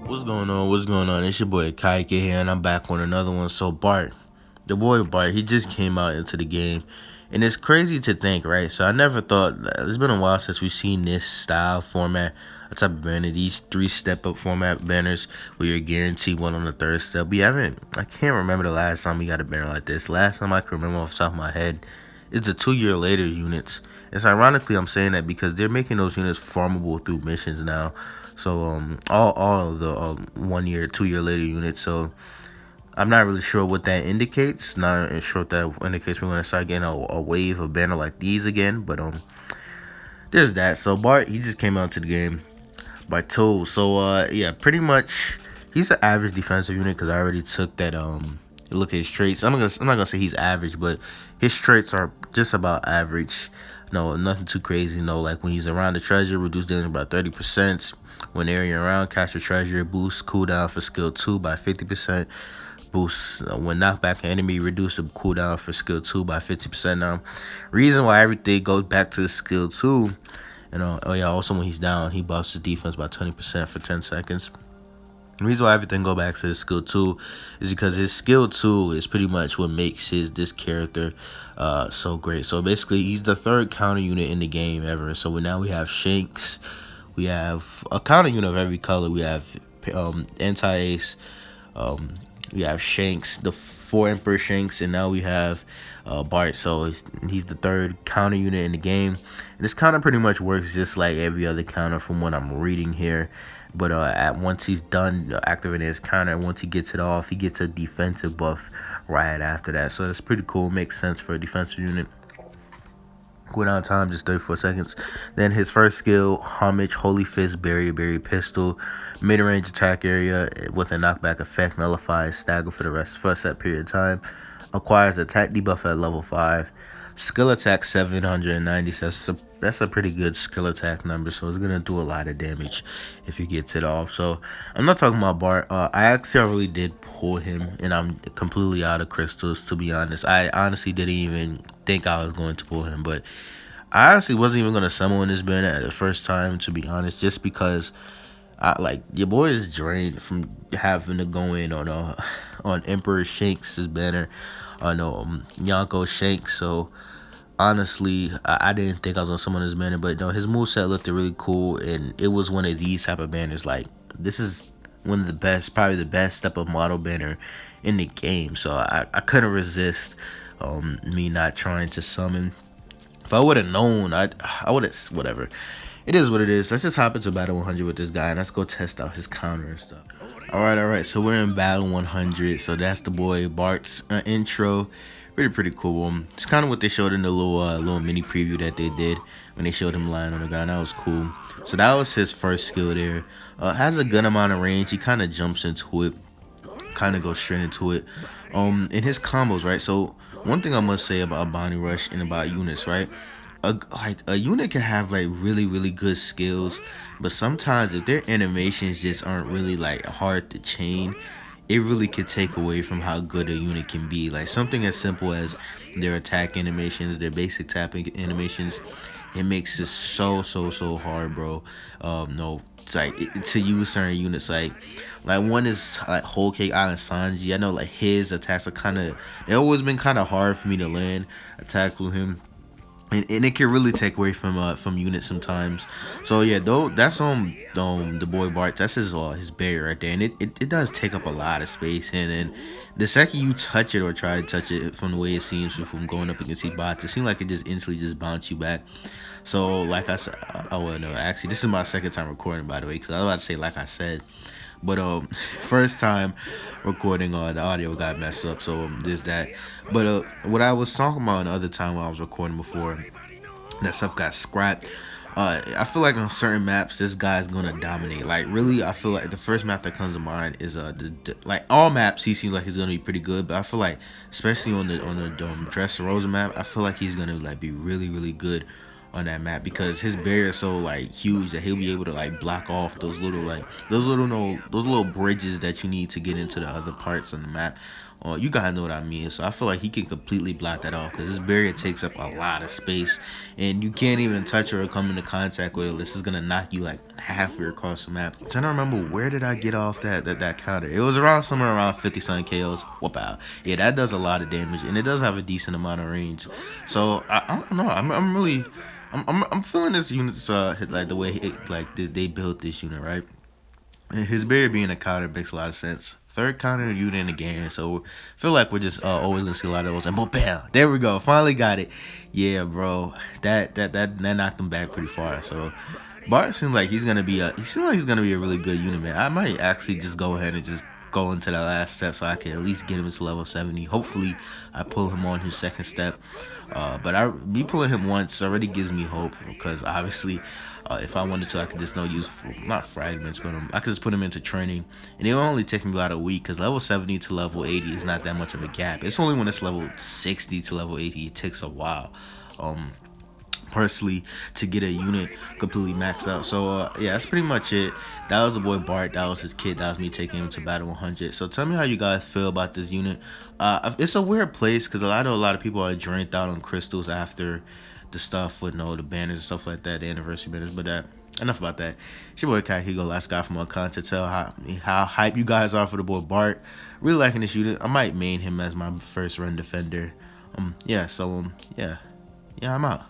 What's going on? What's going on? It's your boy Kaike here, and I'm back on another one. So Bart, the boy Bart, he just came out into the game, and it's crazy to think, right? So I never thought it's been a while since we've seen this style format, a type of banner, these three-step up format banners where you're guaranteed one on the third step. We haven't. I can't remember the last time we got a banner like this. Last time I can remember off the top of my head is the 2 year later units. It's ironically I'm saying that because they're making those units farmable through missions now. So all of the 1 year, 2 year later units. So I'm not really sure what that indicates. Not sure what that indicates. We're gonna start getting a wave of banner like these again. But there's that. So Bart, he just came out to the game by two. So yeah, pretty much he's an average defensive unit because I already took that look at his traits. I'm not gonna say he's average, but his traits are just about average. No, nothing too crazy. No, like when he's around the treasure, reduce damage by 30%. When area around, capture treasure, boost cooldown for skill 2 by 50%. Boost when knockback an enemy, reduce the cooldown for skill 2 by 50%. Now, reason why everything goes back to the skill 2, oh yeah, also when he's down, he buffs his defense by 20% for 10 seconds. The reason why everything go back to his skill 2 is because his skill 2 is pretty much what makes this character so great. So basically, he's the third counter unit in the game ever. So now we have Shanks, we have a counter unit of every color. We have anti-ace, we have Shanks, the 4 Emperor Shanks, and now we have Bart. So he's the third counter unit in the game. And this counter pretty much works just like every other counter from what I'm reading here. But once he's done activating his counter, once he gets it off, he gets a defensive buff right after that. So that's pretty cool. Makes sense for a defensive unit. Cooldown time just 34 seconds. Then his first skill, Homage, Holy Fist, Berry Pistol, mid-range attack area with a knockback effect, nullifies stagger for the rest for a set period of time. Acquires attack debuff at level 5. Skill attack 790. So that's a pretty good skill attack number. So it's gonna do a lot of damage if he gets it off. So I'm not talking about Bart. I actually really did pull him, and I'm completely out of crystals, to be honest. I honestly didn't even think I was going to pull him, but I honestly wasn't even gonna summon this banner at the first time, to be honest, just because your boy is drained from having to go in on Emperor Shanks' banner, on Yonko Shanks. So honestly, I didn't think I was gonna summon this banner, but no, his moveset looked really cool, and it was one of these type of banners. Like, this is one of the best, probably the best step of model banner in the game. So I couldn't resist me not trying to summon. If I would have known, I would have, whatever. It is what it is. Let's just hop into battle 100 with this guy, and let's go test out his counter and stuff. All right. So we're in battle 100. So that's the boy Bart's intro. Pretty cool. It's kind of what they showed in the little mini preview that they did when they showed him lying on the ground. That was cool. So that was his first skill there. Has a good amount of range. He kind of jumps into it, kind of goes straight into it. In his combos, right? So one thing I must say about Bonnie Rush and about units, right? A unit can have like really good skills, but sometimes if their animations just aren't really like hard to chain, it really could take away from how good a unit can be. Like something as simple as their attack animations, their basic tapping animations, it makes it so hard, bro. No, it's like to use certain units. Like one is like Whole Cake Island Sanji. I know like his attacks are they always been kind of hard for me to land attacks with him. And it can really take away from units sometimes. So yeah, though that's the boy Bart. That's his barrier right there, and it does take up a lot of space. And the second you touch it or try to touch it, from the way it seems from going up against these bots, it seems like it just instantly just bounce you back. So like I said, well no, actually this is my second time recording, by the way, because I was about to say like I said. But first time recording, the audio got messed up, so there's that. But what I was talking about the other time when I was recording before, that stuff got scrapped. I feel like on certain maps, this guy's gonna dominate. Like really, I feel like the first map that comes to mind is like all maps. He seems like he's gonna be pretty good, but I feel like especially on the Dressrosa map, I feel like he's gonna like be really good on that map because his barrier is so like huge that he'll be able to like block off those little bridges that you need to get into the other parts on the map. You guys know what I mean. So I feel like he can completely block that off because this barrier takes up a lot of space, and you can't even touch her or come into contact with it. This is gonna knock you like halfway across the map. I'm trying to remember, where did I get off that counter? It was around somewhere around 50 something KOs. Whoop out. Yeah, that does a lot of damage, and it does have a decent amount of range. So I don't know. I'm really. I'm feeling this unit's like the way they built this unit, right? His barrier being a counter makes a lot of sense. Third counter unit in the game, so I feel like we're just always gonna see a lot of those. And bam, there we go, finally got it. Yeah, bro, that knocked him back pretty far. So Bart seems like he's gonna be a really good unit, man. I might actually just go ahead and just go into that last step so I can at least get him to level 70. Hopefully, I pull him on his second step. But me pulling him once already gives me hope because obviously, if I wanted to, I could just use not fragments, but I could just put him into training, and it will only take me about a week because level 70 to level 80 is not that much of a gap. It's only when it's level 60 to level 80 it takes a while. Personally, to get a unit completely maxed out. So yeah, that's pretty much it. That was the boy Bart. That was his kid. That was me taking him to battle 100. So tell me how you guys feel about this unit. It's a weird place because a lot of people are drained out on crystals after the stuff with the banners and stuff like that, the anniversary banners. But enough about that. It's your boy Kai Higo, last guy from Uncontent, to tell how hype you guys are for the boy Bart. Really liking this unit. I might main him as my first run defender. Yeah. So yeah, I'm out.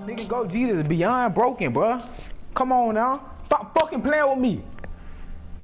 Nigga, Go Jesus is beyond broken, bruh. Come on now. Stop fucking playing with me.